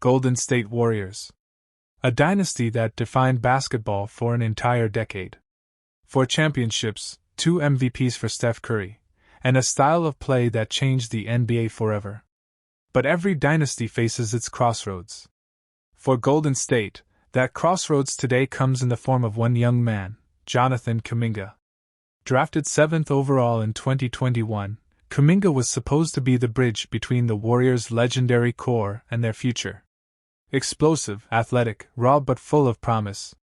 Golden State Warriors. A dynasty that defined basketball for an entire decade. 4 championships, 2 MVPs for Steph Curry, and a style of play that changed the NBA forever. But every dynasty faces its crossroads. For Golden State, that crossroads today comes in the form of one young man, Jonathan Kuminga. Drafted 7th overall in 2021, Kuminga was supposed to be the bridge between the Warriors' legendary core and their future. Explosive, athletic, raw but full of promise.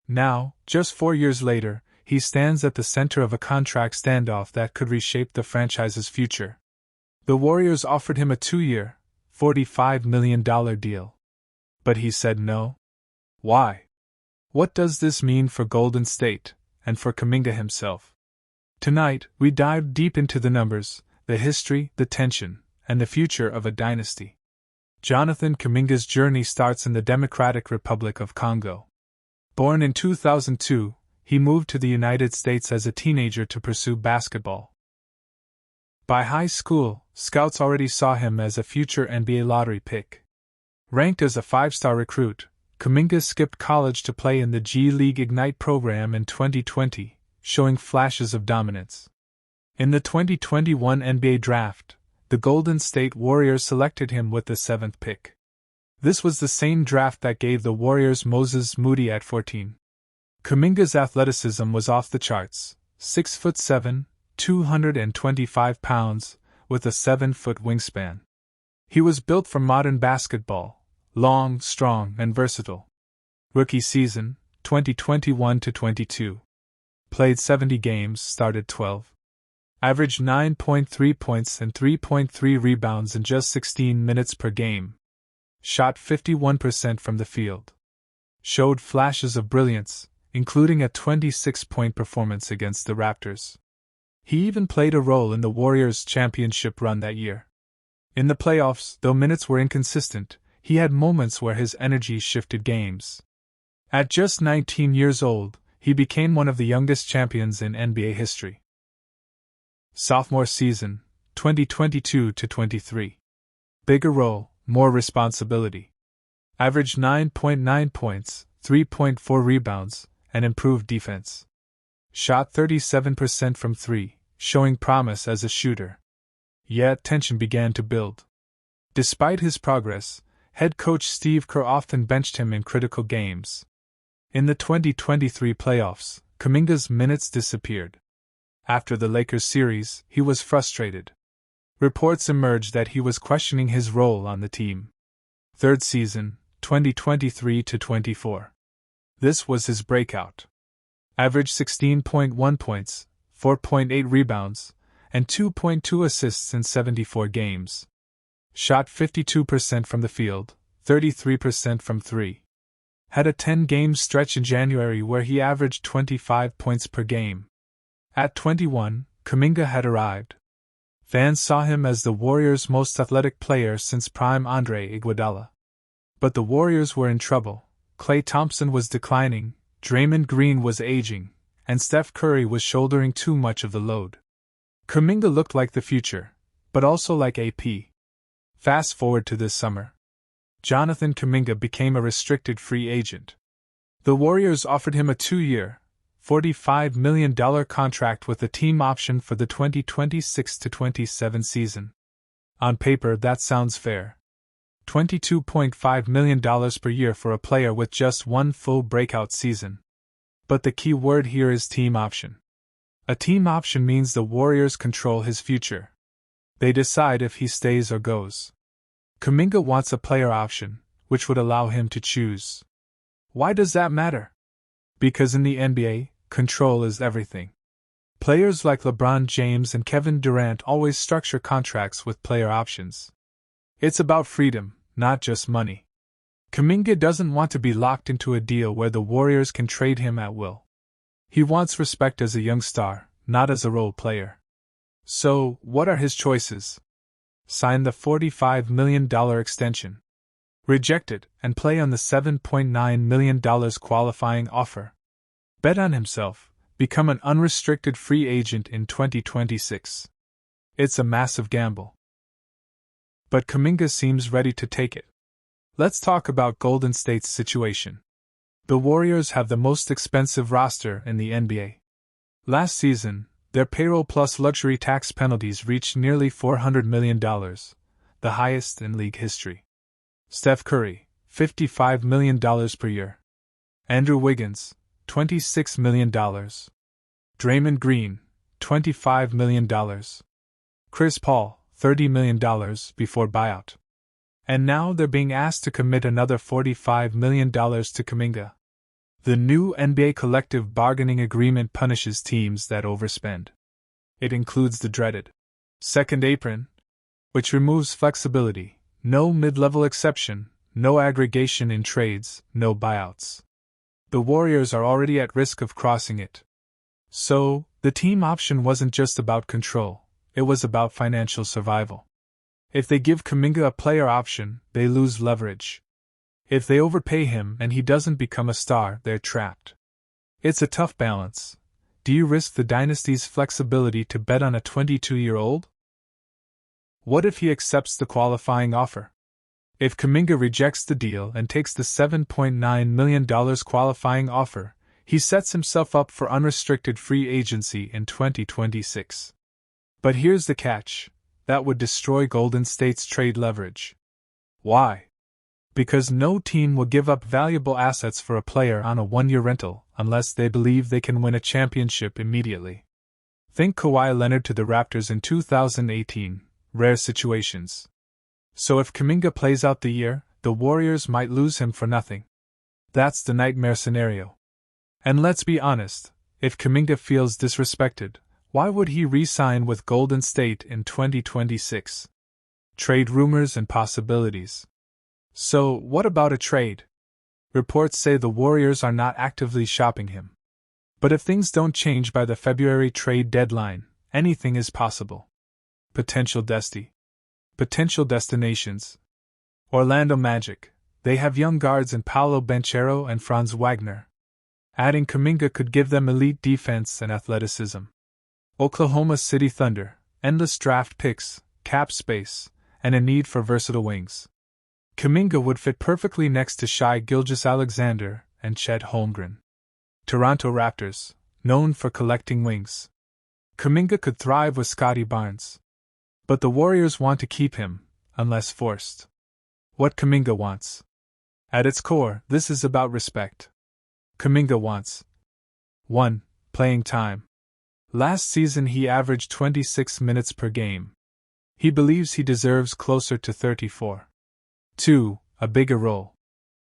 Now, just 4 years later, he stands at the center of a contract standoff that could reshape the franchise's future. The Warriors offered him a 2-year, $45 million deal. But he said no. Why? What does this mean for Golden State, and for Kuminga himself? Tonight, we dive deep into the numbers, the history, the tension, and the future of a dynasty. Jonathan Kuminga's journey starts in the Democratic Republic of Congo. Born in 2002, he moved to the United States as a teenager to pursue basketball. By high school, scouts already saw him as a future NBA lottery pick. Ranked as a 5-star recruit, Kuminga skipped college to play in the G League Ignite program in 2020, showing flashes of dominance. In the 2021 NBA Draft, the Golden State Warriors selected him with the 7th pick. This was the same draft that gave the Warriors Moses Moody at 14. Kuminga's athleticism was off the charts, 6'7", 225 pounds, with a 7-foot wingspan. He was built for modern basketball, long, strong, and versatile. Rookie season, 2021-22. Played 70 games, started 12. Averaged 9.3 points and 3.3 rebounds in just 16 minutes per game. Shot 51% from the field. Showed flashes of brilliance, including a 26-point performance against the Raptors. He even played a role in the Warriors' championship run that year. In the playoffs, though minutes were inconsistent, he had moments where his energy shifted games. At just 19 years old, he became one of the youngest champions in NBA history. Sophomore season, 2022-23. Bigger role, more responsibility. Averaged 9.9 points, 3.4 rebounds, and improved defense. Shot 37% from 3, showing promise as a shooter. Yet tension began to build. Despite his progress, head coach Steve Kerr often benched him in critical games. In the 2023 playoffs, Kuminga's minutes disappeared. After the Lakers series, he was frustrated. Reports emerged that he was questioning his role on the team. 3rd season, 2023-24. This was his breakout. Averaged 16.1 points, 4.8 rebounds, and 2.2 assists in 74 games. Shot 52% from the field, 33% from 3. Had a 10-game stretch in January where he averaged 25 points per game. At 21, Kuminga had arrived. Fans saw him as the Warriors' most athletic player since prime Andre Iguodala. But the Warriors were in trouble. Klay Thompson was declining, Draymond Green was aging, and Steph Curry was shouldering too much of the load. Kuminga looked like the future, but also like AP. Fast forward to this summer. Jonathan Kuminga became a restricted free agent. The Warriors offered him a 2-year, $45 million contract with a team option for the 2026-27 season. On paper, that sounds fair. $22.5 million per year for a player with just one full breakout season. But the key word here is team option. A team option means the Warriors control his future. They decide if he stays or goes. Kuminga wants a player option, which would allow him to choose. Why does that matter? Because in the NBA, control is everything. Players like LeBron James and Kevin Durant always structure contracts with player options. It's about freedom, not just money. Kuminga doesn't want to be locked into a deal where the Warriors can trade him at will. He wants respect as a young star, not as a role player. So, what are his choices? Sign the $45 million extension. Reject it and play on the $7.9 million qualifying offer. Bet on himself, become an unrestricted free agent in 2026. It's a massive gamble. But Kuminga seems ready to take it. Let's talk about Golden State's situation. The Warriors have the most expensive roster in the NBA. Last season, their payroll plus luxury tax penalties reached nearly $400 million, the highest in league history. Steph Curry, $55 million per year. Andrew Wiggins, $26 million. Draymond Green, $25 million. Chris Paul, $30 million before buyout. And now they're being asked to commit another $45 million to Kuminga. The new NBA collective bargaining agreement punishes teams that overspend. It includes the dreaded second apron, which removes flexibility, no mid-level exception, no aggregation in trades, no buyouts. The Warriors are already at risk of crossing it. So, the team option wasn't just about control, it was about financial survival. If they give Kuminga a player option, they lose leverage. If they overpay him and he doesn't become a star, they're trapped. It's a tough balance. Do you risk the dynasty's flexibility to bet on a 22-year-old? What if he accepts the qualifying offer? If Kuminga rejects the deal and takes the $7.9 million qualifying offer, he sets himself up for unrestricted free agency in 2026. But here's the catch: that would destroy Golden State's trade leverage. Why? Because no team will give up valuable assets for a player on a one-year rental unless they believe they can win a championship immediately. Think Kawhi Leonard to the Raptors in 2018, rare situations. So if Kuminga plays out the year, the Warriors might lose him for nothing. That's the nightmare scenario. And let's be honest, if Kuminga feels disrespected, why would he re-sign with Golden State in 2026? Trade rumors and possibilities. So, what about a trade? Reports say the Warriors are not actively shopping him. But if things don't change by the February trade deadline, anything is possible. Potential destinations. Orlando Magic. They have young guards in Paolo Banchero and Franz Wagner. Adding Kuminga could give them elite defense and athleticism. Oklahoma City Thunder. Endless draft picks, cap space, and a need for versatile wings. Kuminga would fit perfectly next to Shai Gilgeous-Alexander and Chet Holmgren. Toronto Raptors. Known for collecting wings. Kuminga could thrive with Scotty Barnes. But the Warriors want to keep him, unless forced. What Kuminga wants. At its core, this is about respect. Kuminga wants 1. Playing time. Last season he averaged 26 minutes per game. He believes he deserves closer to 34. 2. A bigger role.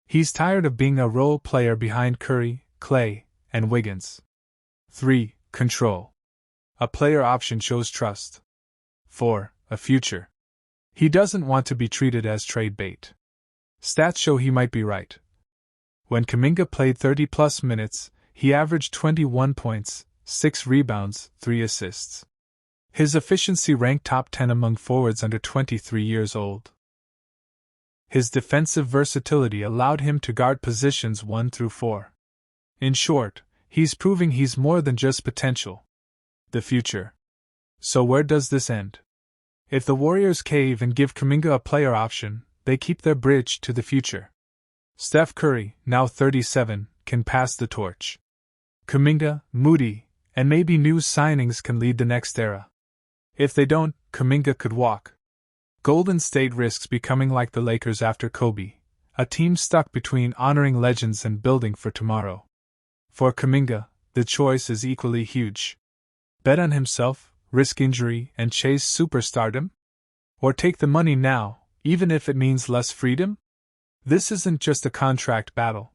He's tired of being a role player behind Curry, Clay, and Wiggins. 3. Control. A player option shows trust. 4. A future. He doesn't want to be treated as trade bait. Stats show he might be right. When Kuminga played 30-plus minutes, he averaged 21 points, 6 rebounds, 3 assists. His efficiency ranked top 10 among forwards under 23 years old. His defensive versatility allowed him to guard positions 1 through 4. In short, he's proving he's more than just potential. The future. So where does this end? If the Warriors cave and give Kuminga a player option, they keep their bridge to the future. Steph Curry, now 37, can pass the torch. Kuminga, Moody, and maybe new signings can lead the next era. If they don't, Kuminga could walk. Golden State risks becoming like the Lakers after Kobe, a team stuck between honoring legends and building for tomorrow. For Kuminga, the choice is equally huge. Bet on himself, risk injury, and chase superstardom? Or take the money now, even if it means less freedom? This isn't just a contract battle.